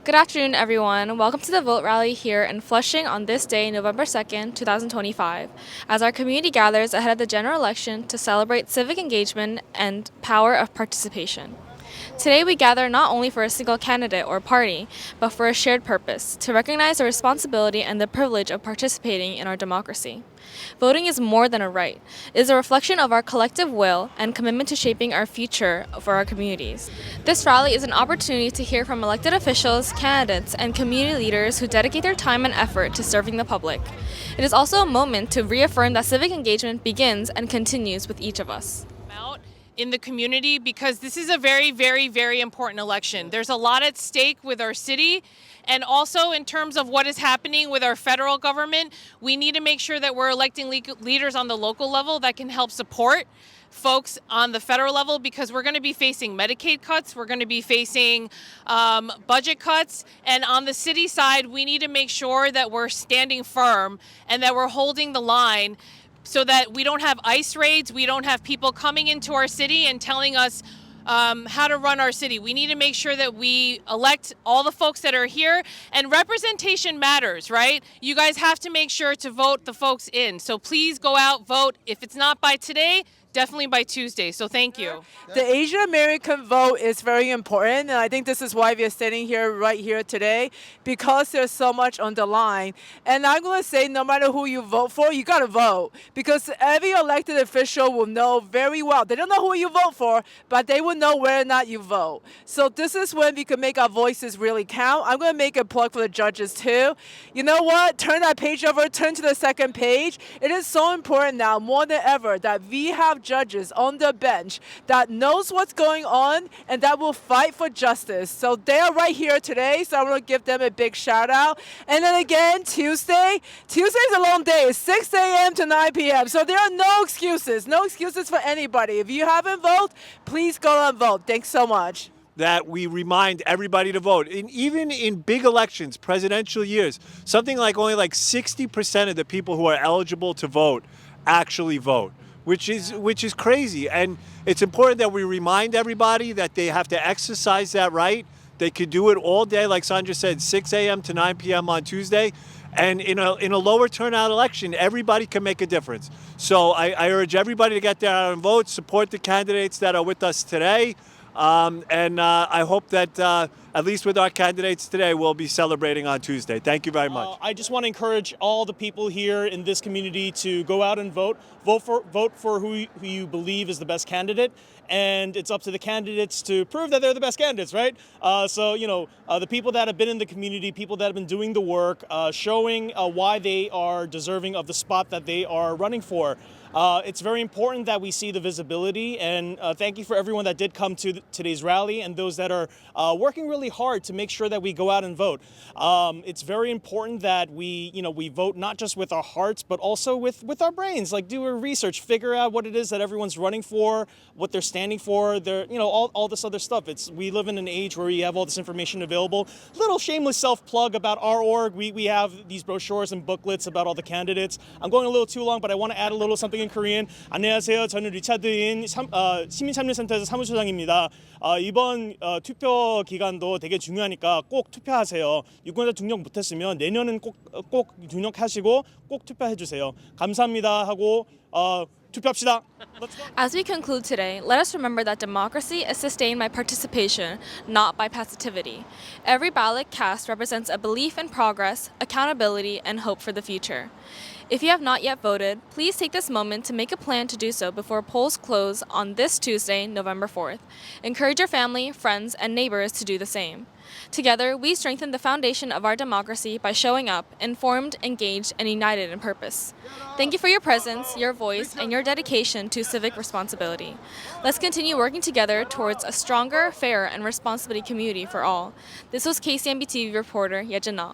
Good afternoon, everyone. Welcome to the Vote Rally here in Flushing on this day, November 2nd, 2025, as our community gathers ahead of the general election to celebrate civic engagement and power of participation. Today, we gather not only for a single candidate or party, but for a shared purpose to recognize the responsibility and the privilege of participating in our democracy. Voting is more than a right. It is a reflection of our collective will and commitment to shaping our future for our communities. This rally is an opportunity to hear from elected officials, candidates, and community leaders who dedicate their time and effort to serving the public. It is also a moment to reaffirm that civic engagement begins and continues with each of us. Out in the community, because this is a very, very, very important election. There's a lot at stake with our city, and also in terms of what is happening with our federal government. We need to make sure that we're electing leaders on the local level that can help support folks on the federal level, because we're going to be facing Medicaid cuts, we're going to be facing budget cuts, and on the city side, we need to make sure that we're standing firm and that we're holding the line so that we don't have ICE raids, we don't have people coming into our city and telling us how to run our city. We need to make sure that we elect all the folks that are here, and representation matters, right? You guys have to make sure to vote the folks in. So please go out, vote. If it's not by today, definitely by Tuesday. So thank you. The Asian American vote is very important, and I think this is why we are standing here right here today, because there's so much on the line. And I'm going to say, no matter who you vote for, you got to vote, because every elected official will know very well. They don't know who you vote for, but they will know whether or not you vote. So this is when we can make our voices really count. I'm going to make a plug for the judges too. You know what? Turn that page over, turn to the second page. It is so important now, more than ever, that we have judges on the bench that knows what's going on and that will fight for justice. So they are right here today, so I want to give them a big shout out. And then again, Tuesday is a long day. It's 6 a.m. to 9 p.m. So there are no excuses for anybody. If you haven't voted, please go and vote. Thanks so much. That we remind everybody to vote. And even in big elections, presidential years, something like only like 60% of the people who are eligible to vote actually vote, which is crazy. And it's important that we remind everybody that they have to exercise that right. They could do it all day, like Sandra said, 6 a.m. to 9 p.m. on Tuesday. And in a lower turnout election, everybody can make a difference. So I urge everybody to get there out and vote, support the candidates that are with us today. And I hope that at least with our candidates today, we'll be celebrating on Tuesday. Thank you very much. I just want to encourage all the people here in this community to go out and vote. Vote for who you believe is the best candidate. And it's up to the candidates to prove that they're the best candidates, right? So, the people that have been in the community, people that have been doing the work, showing why they are deserving of the spot that they are running for. It's very important that we see the visibility, and thank you for everyone that did come to today's rally and those that are working really hard to make sure that we go out and vote. It's very important that we vote not just with our hearts, but also with our brains. Like, do a research, figure out what it is that everyone's running for, what they're standing for, all this other stuff. We live in an age where we have all this information available. Little shameless self-plug about our org. We have these brochures and booklets about all the candidates. I'm going a little too long, but I want to add a little something in Korean. 안녕하세요. 저는 리차드인 시민참여센터에서 사무처장입니다. 이번 투표 기간도 되게 중요하니까 꼭 투표하세요. 유권자 등록 못했으면 내년은 꼭 등록하시고 꼭 투표해 주세요. 감사합니다 하고 투표합시다. As we conclude today, let us remember that democracy is sustained by participation, not by passivity. Every ballot cast represents a belief in progress, accountability, and hope for the future. If you have not yet voted, please take this moment to make a plan to do so before polls close on this Tuesday, November 4th. Encourage your family, friends, and neighbors to do the same. Together, we strengthen the foundation of our democracy by showing up, informed, engaged, and united in purpose. Thank you for your presence, your voice, and your dedication to civic responsibility. Let's continue working together towards a stronger, fairer, and responsibility community for all. This was KCMB TV reporter Yejin Na.